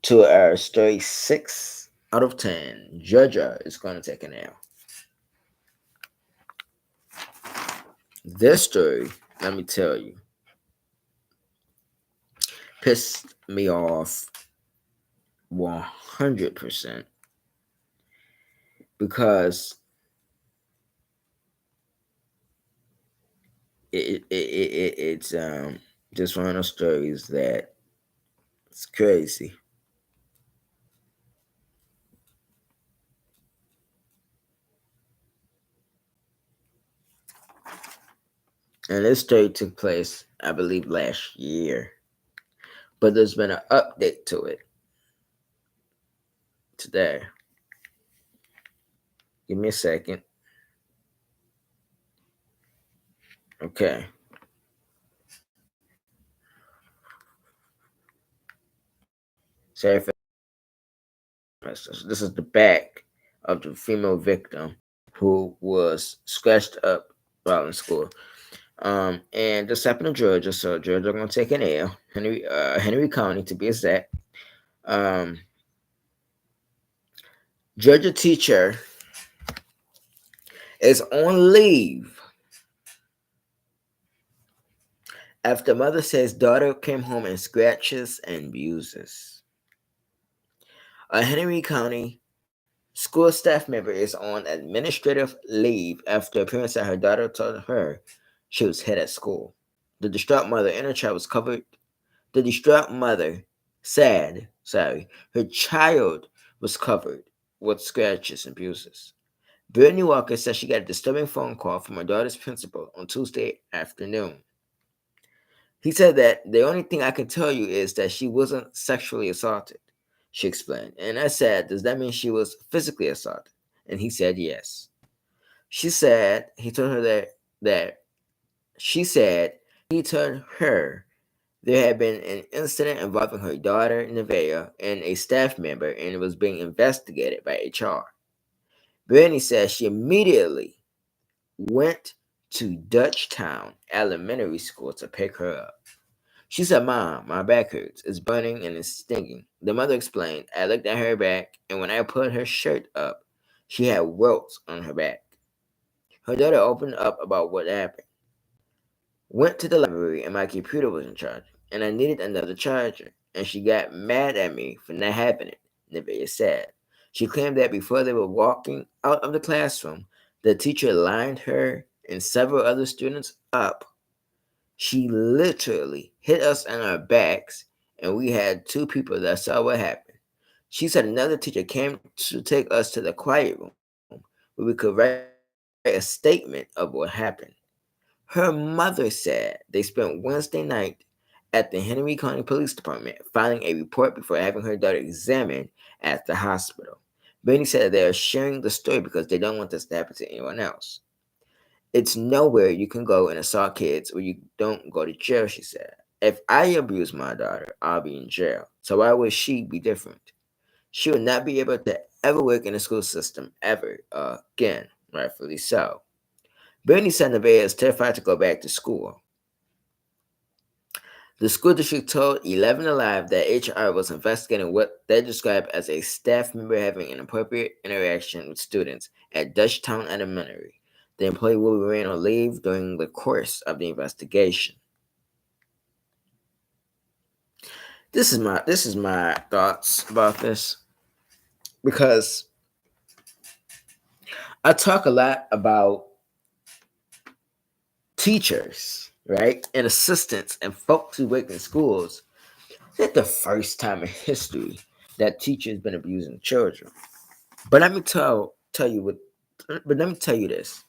to our story 6 out of 10. Georgia is going to take an L. This story, let me tell you, pissed me off 100% because it's just one of those stories that it's crazy. And this story took place, I believe, last year. But there's been an update to it today. Give me a second. Okay. Sorry for this is the back of the female victim who was scratched up while in school. And this happened in Georgia, so Georgia gonna take an L. Henry County to be exact. Georgia teacher is on leave after mother says daughter came home and scratches and bruises. A Henry County school staff member is on administrative leave after appearance that her daughter told her she was hit at school. The distraught mother and her child was covered. The distraught mother said, her child was covered with scratches and bruises. Brittany Walker said she got a disturbing phone call from her daughter's principal on Tuesday afternoon. He said that the only thing I can tell you is that she wasn't sexually assaulted, she explained. And I said, does that mean she was physically assaulted? And he said yes. She said he told her that she said he told her there had been an incident involving her daughter, Nevaeh, and a staff member, and it was being investigated by HR. Brittany says she immediately went to Dutchtown Elementary School to pick her up. She said, Mom, my back hurts. It's burning and it's stinging. The mother explained, I looked at her back, and when I put her shirt up, she had welts on her back. Her daughter opened up about what happened. Went to the library, and my computer wasn't charging, and I needed another charger, and she got mad at me for not having it, Nevaeh said. She claimed that before they were walking out of the classroom, the teacher lined her and several other students up. She literally hit us on our backs, and we had 2 people that saw what happened. She said another teacher came to take us to the quiet room where we could write a statement of what happened. Her mother said they spent Wednesday night at the Henry County Police Department filing a report before having her daughter examined at the hospital. Brittany said they are sharing the story because they don't want this to happen to anyone else. It's nowhere you can go and assault kids or you don't go to jail, she said. If I abuse my daughter, I'll be in jail. So why would she be different? She would not be able to ever work in the school system ever again, rightfully so. Brittany said Nevaeh is terrified to go back to school. The school district told 11 Alive that HR was investigating what they described as a staff member having inappropriate interaction with students at Dutchtown Elementary. The employee will remain on leave during the course of the investigation. This is my thoughts about this, because I talk a lot about teachers, right, and assistants and folks who work in schools. It's not the first time in history that teachers been abusing children. But let me tell you this: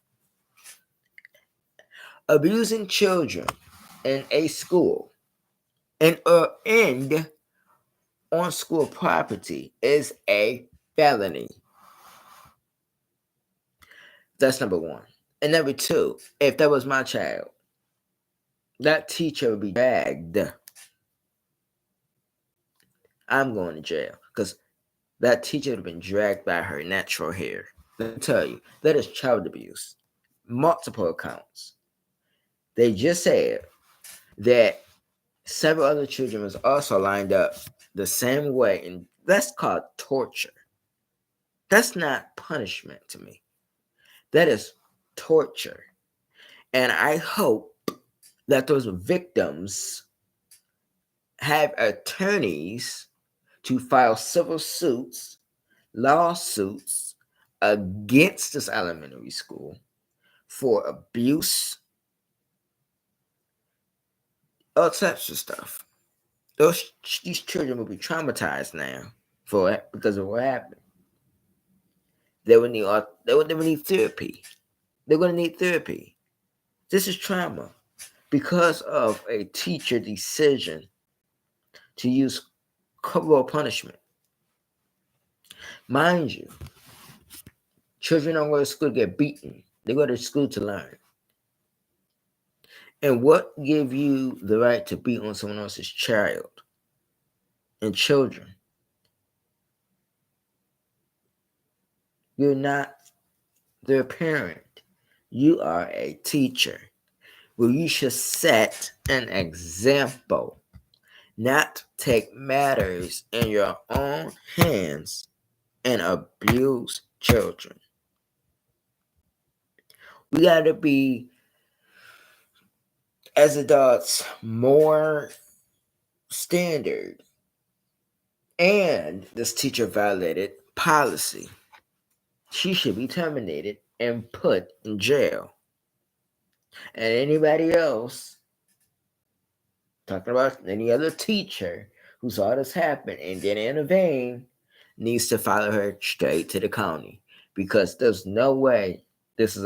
abusing children in a school and on school property is a felony. That's number one. And number two, if that was my child, that teacher would be dragged. I'm going to jail because that teacher would have been dragged by her natural hair. Let me tell you, that is child abuse. Multiple accounts. They just said that several other children was also lined up the same way, and that's called torture. That's not punishment to me. That is torture. And I hope that those victims have attorneys to file civil suits, lawsuits against this elementary school for abuse, all types of stuff. These children will be traumatized now for it because of what happened. They would need therapy. They're going to need therapy. This is trauma because of a teacher decision to use corporal punishment. Mind you, children don't go to school to get beaten. They go to school to learn. And what give you the right to beat on someone else's child and children? You're not their parent. You are a teacher. Well, you should set an example, not take matters in your own hands and abuse children. We got to be, as adults, more standard. And this teacher violated policy. She should be terminated and put in jail. And anybody else, talking about any other teacher who saw this happen and didn't intervene, needs to follow her straight to the county, because there's no way this is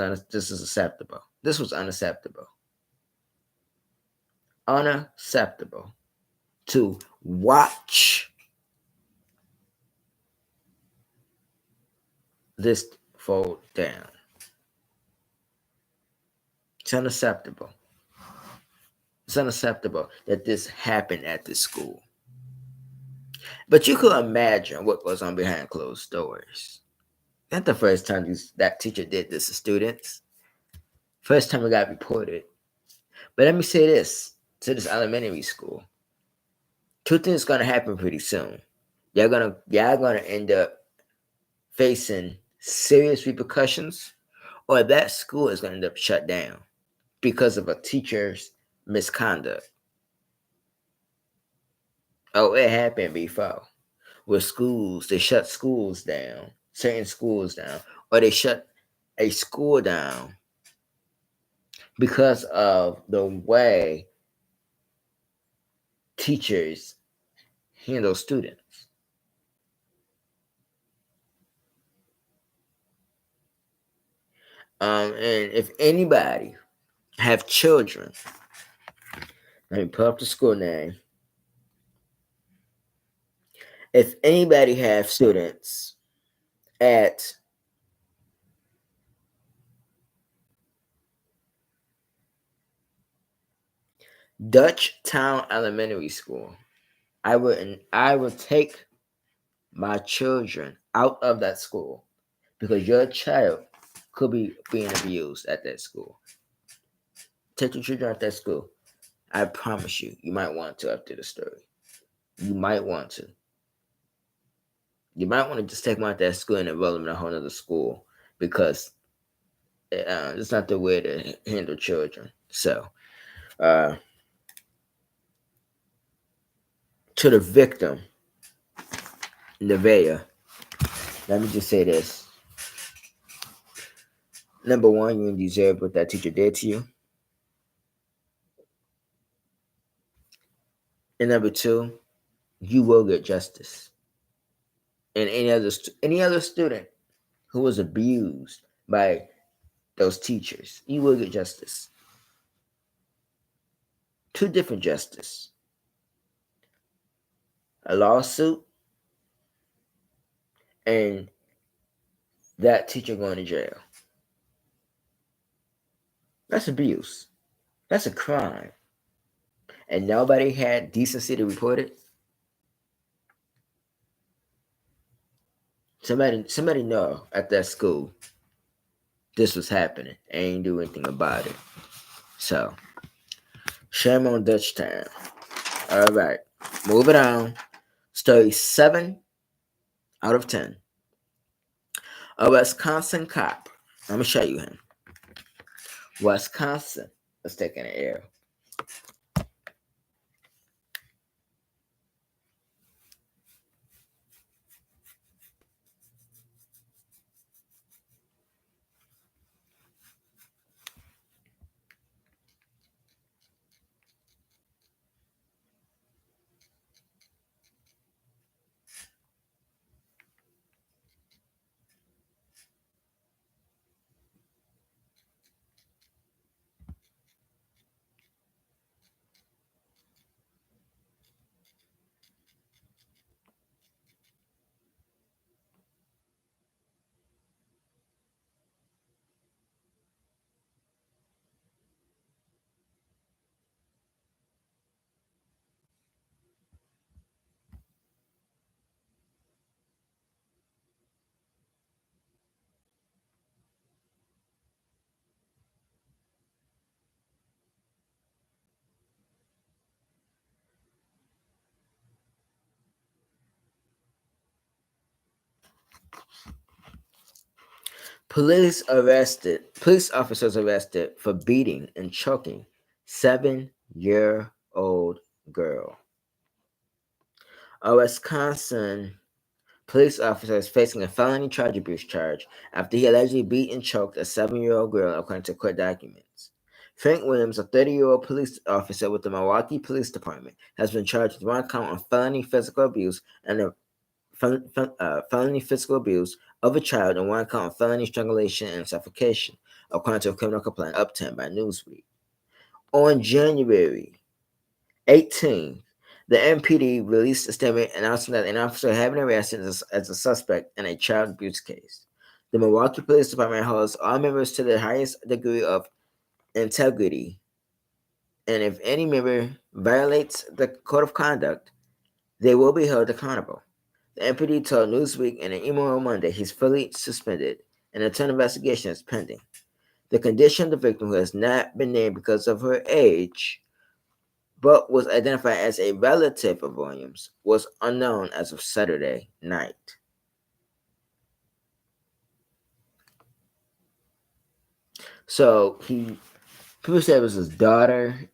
acceptable. This was unacceptable. Unacceptable to watch this fold down. It's unacceptable. It's unacceptable that this happened at this school. But you could imagine what goes on behind closed doors. Not the first time that teacher did this to students. First time it got reported. But let me say this to this elementary school. Two things gonna happen pretty soon. Y'all gonna end up facing serious repercussions, or that school is gonna end up shut down because of a teacher's misconduct. Oh, it happened before. With schools, they shut schools down, certain schools down, or they shut a school down because of the way teachers handle students. And if anybody have children, let me pull up the school name. If anybody have students at Dutchtown Elementary School, I would take my children out of that school, because your child could be being abused at that school. Take your children out of that school. I promise you, you might want to after the story. You might want to. You might want to just take them out that school and enroll them in a whole other school because it's not the way to handle children. So, to the victim, Nevaeh, let me just say this. Number one, you deserve what that teacher did to you. And number two, you will get justice. And any other student who was abused by those teachers, you will get justice. Two different justice. A lawsuit and that teacher going to jail. That's abuse. That's a crime. And nobody had decency to report it. Somebody know at that school this was happening and ain't do anything about it. So, shame on Dutchtown. All right, moving on. Story 7 out of 10. A Wisconsin cop. Let me show you him. Wisconsin is taking the air. Police officers arrested for beating and choking 7-year-old girl. A Wisconsin police officer is facing a felony child abuse charge after he allegedly beat and choked a 7-year-old girl, according to court documents. Frank Williams, a 30-year-old police officer with the Milwaukee Police Department, has been charged with one count of felony physical abuse and felony physical abuse of a child and one count of felony strangulation and suffocation, according to a criminal complaint obtained by Newsweek. On January 18th, the MPD released a statement announcing that an officer had been arrested as a suspect in a child abuse case. The Milwaukee Police Department holds all members to the highest degree of integrity, and if any member violates the code of conduct, they will be held accountable. The MPD told Newsweek in an email on Monday he's fully suspended and a internal investigation is pending. The condition of the victim, who has not been named because of her age, but was identified as a relative of Williams, was unknown as of Saturday night. So people said it was his daughter.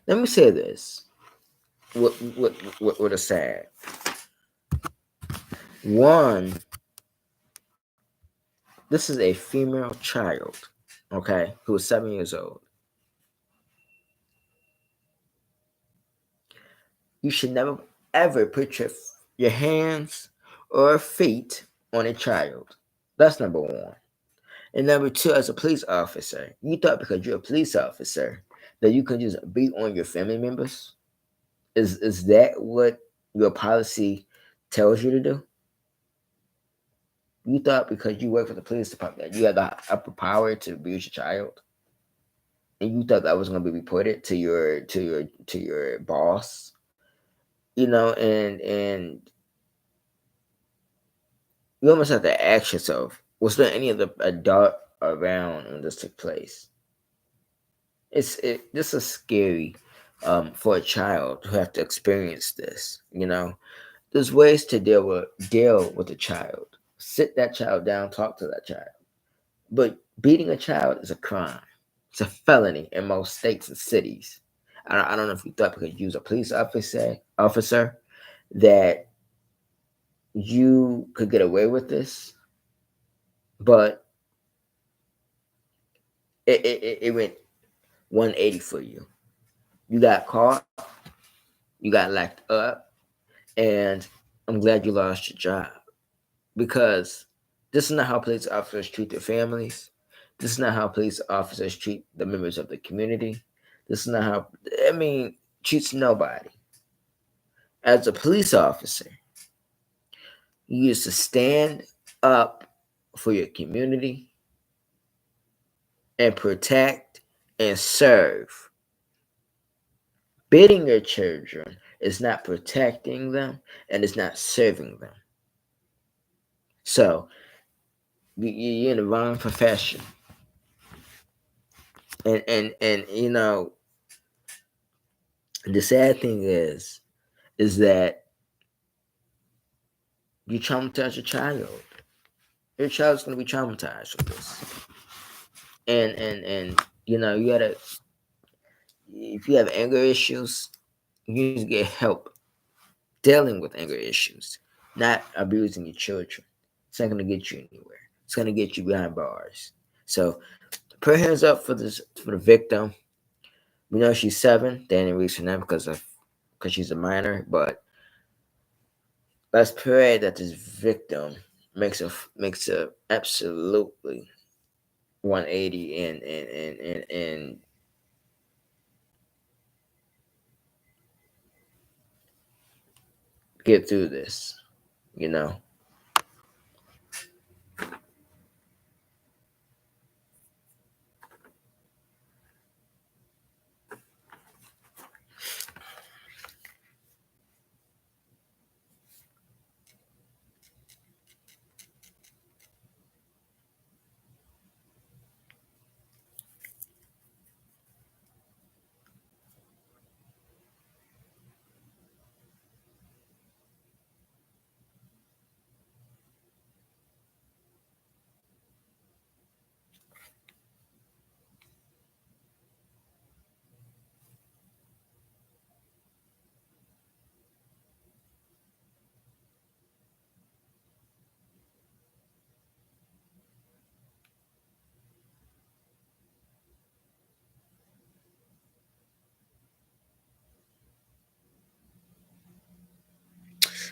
Let me say this. What is sad? One, this is a female child, okay, who is 7 years old. You should never, ever put your hands or feet on a child. That's number one. And number two, as a police officer, you thought because you're a police officer that you can just beat on your family members? Is that what your policy tells you to do? You thought because you work for the police department that you had the upper power to abuse your child? And you thought that was going to be reported to your boss? You know, and you almost have to ask yourself, was there any other adult around when this took place. This is scary for a child to have to experience this. There's ways to deal with a child. Sit that child down, talk to that child. But beating a child is a crime. It's a felony in most states and cities. I don't know if you thought we could use a police officer that you could get away with this, but it went 180 for you. You got caught, you got locked up, and I'm glad you lost your job, because this is not how police officers treat their families. This is not how police officers treat the members of the community. This is not how, treats nobody. As a police officer, you used to stand up for your community and protect and serve. Beating your children is not protecting them and it's not serving them. So you're in the wrong profession. And the sad thing is that you traumatize your child. Your child's gonna be traumatized with this. And you gotta, if you have anger issues, you need to get help dealing with anger issues, not abusing your children. It's not gonna get you anywhere. It's gonna get you behind bars. So put hands up for the victim. We know she's 7. They didn't release her name because she's a minor, but let's pray that this victim makes a absolutely 180 and get through this.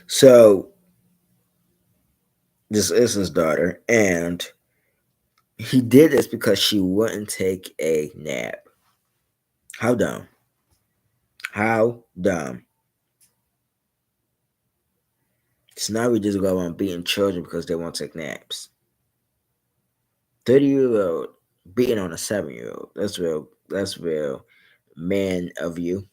So this is his daughter, and he did this because she wouldn't take a nap. How dumb. How dumb. So now we just go on beating children because they won't take naps. 30-year-old beating on a 7-year-old. That's real man of you.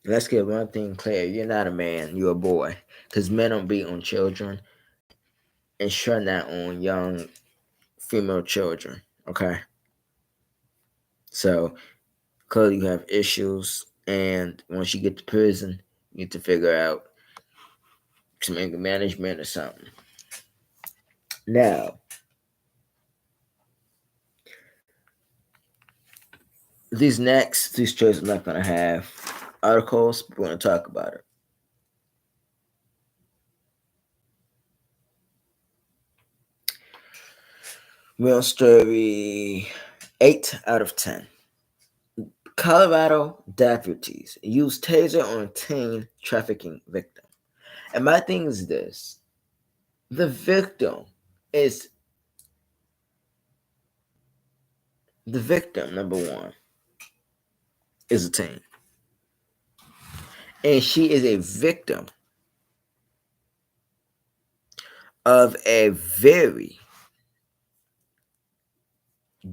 Let's get one thing clear. You're not a man, you're a boy. Because men don't beat on children, and sure not on young female children. Okay? So, clearly you have issues, and once you get to prison, you need to figure out some anger management or something. Now, these stories are not going to have articles, but we're going to talk about it. Real story 8 out of 10. Colorado deputies use taser on teen trafficking victim. And my thing is this. The victim, number one, is a teen. And she is a victim of a very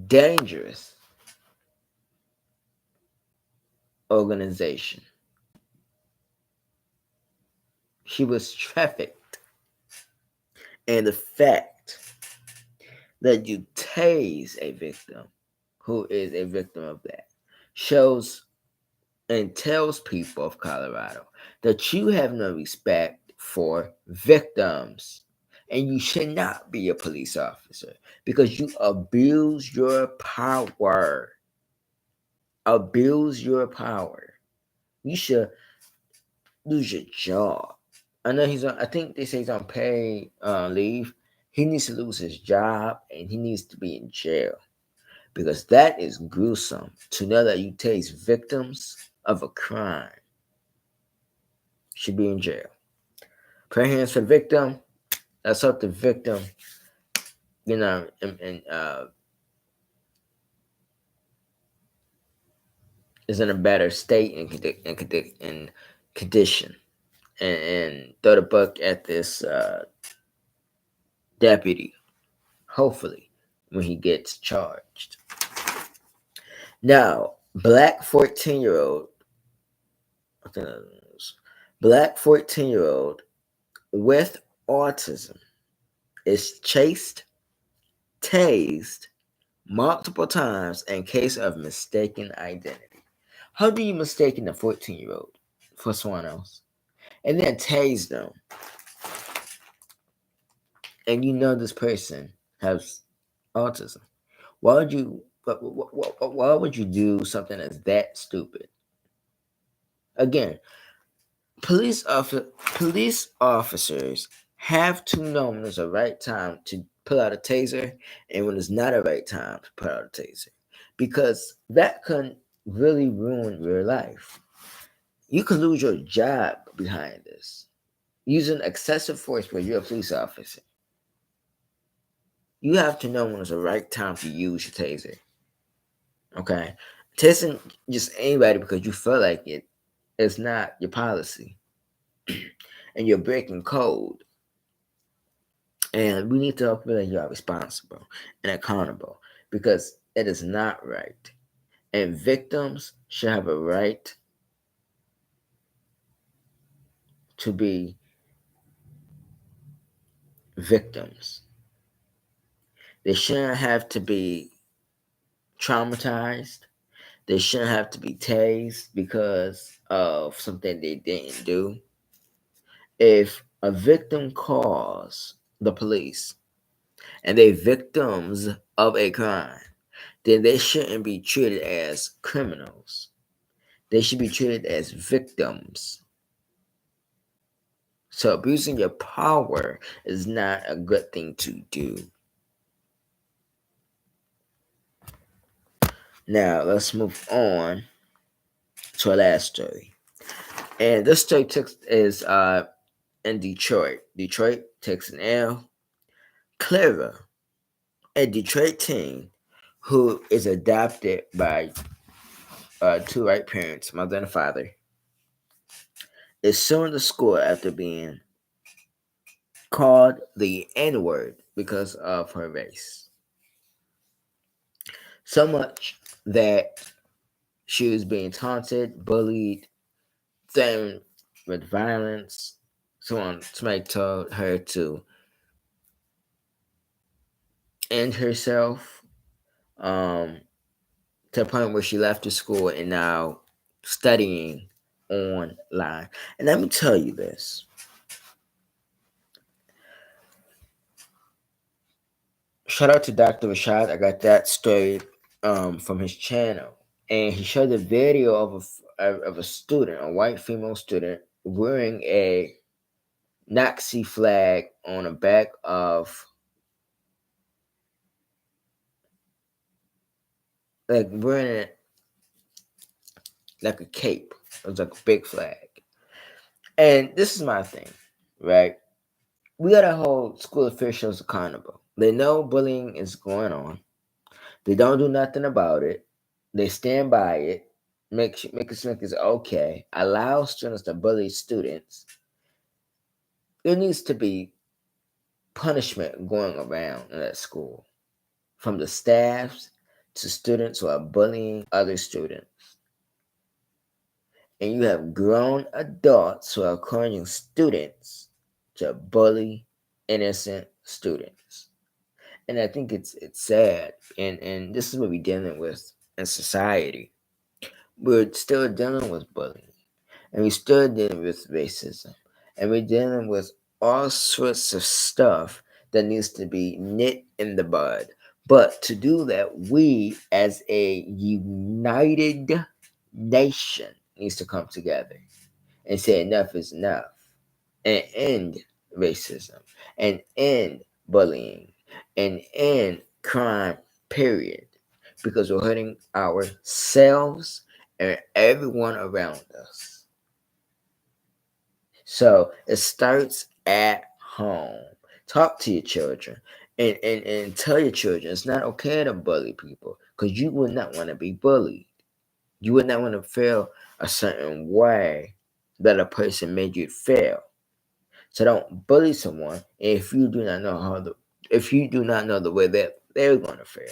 dangerous organization. She was trafficked. And the fact that you tase a victim who is a victim of that shows and tells people of Colorado that you have no respect for victims and you should not be a police officer because you abuse your power. Abuse your power. You should lose your job. I know he's on, I think they say he's on paid leave. He needs to lose his job and he needs to be in jail because that is gruesome to know that you tase victims of a crime. Should be in jail. Prayer hands for the victim. Let's hope the victim, is in a better state and condition. And throw the book at this deputy, hopefully, when he gets charged. Now, black 14-year-old, black 14-year-old with autism is chased, tased multiple times in case of mistaken identity. How do you mistake a 14-year-old for someone else? And then tase them. And you know this person has autism. Why would you do something that's that stupid? Again, police officers have to know when it's the right time to pull out a taser and when it's not a right time to pull out a taser. Because that can really ruin your life. You can lose your job behind this. Using excessive force when you're a police officer. You have to know when it's the right time to use your taser. Okay? Tasing just anybody because you feel like it is not your policy. And you're breaking code. And we need to help you that you are responsible and accountable because it is not right. And victims should have a right to be victims. They shouldn't have to be traumatized. They shouldn't have to be tased because of something they didn't do. If a victim calls the police and they're victims of a crime, then they shouldn't be treated as criminals. They should be treated as victims. So abusing your power is not a good thing to do. Now let's move on to our last story. And this story is in Detroit. Detroit takes an L. Clara, a Detroit teen who is adopted by two white parents, mother and father, is suing the school after being called the N-word because of her race. So much that she was being taunted, bullied, threatened with violence. Somebody told her to end herself to the point where she left the school and now studying online. And let me tell you this. Shout out to Dr. Rashad. I got that story from his channel. And he showed a video of a student, a white female student, wearing a Nazi flag on the back of, like, wearing it like a cape. It was like a big flag. And this is my thing, right? We gotta hold school officials accountable. They know bullying is going on. They don't do nothing about it. They stand by it. Make it seem like it's okay. Allow students to bully students. There needs to be punishment going around in that school, from the staffs to students who are bullying other students. And you have grown adults who are encouraging students to bully innocent students. And I think it's sad. And this is what we're dealing with in society. We're still dealing with bullying. And we're still dealing with racism. And we're dealing with all sorts of stuff that needs to be nit in the bud. But to do that, we as a united nation needs to come together and say enough is enough and end racism and end bullying and end crime, period. Because we're hurting ourselves and everyone around us. So it starts at home. Talk to your children and tell your children it's not okay to bully people because you would not want to be bullied. You would not want to feel a certain way that a person made you feel. So don't bully someone if you do not know if you do not know the way that they're going to feel.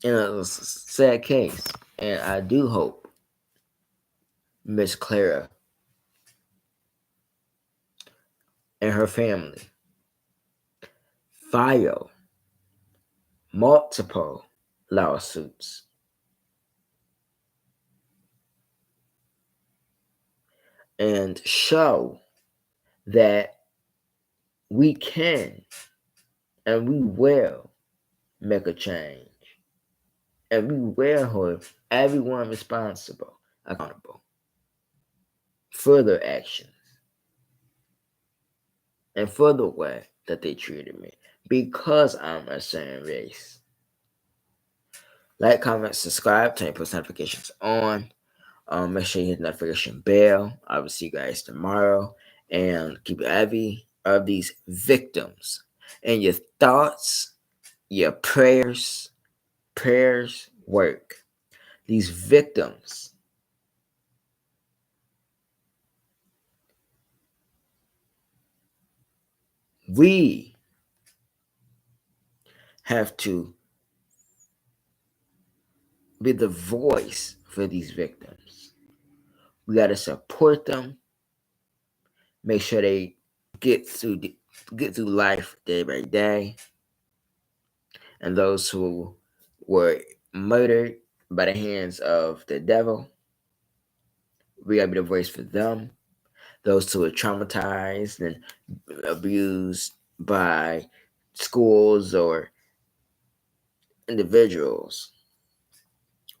It's a sad case, and I do hope Miss Clara and her family file multiple lawsuits and show that we can and we will make a change and we will hold everyone responsible, accountable for their actions and for the way that they treated me because I'm a certain race. Like, comment, subscribe, turn post notifications on. Make sure you hit the notification bell. I will see you guys tomorrow. And keep every of these victims and your thoughts, your prayers work. These victims we have to be the voice for these victims. We got to support them. Make sure they get through life day by day. And those who were murdered by the hands of the devil, we gotta be the voice for them. Those who were traumatized and abused by schools or individuals,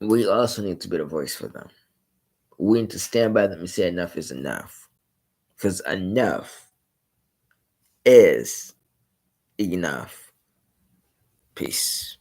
we also need to be the voice for them. We need to stand by them and say enough is enough. Because enough is enough. Peace.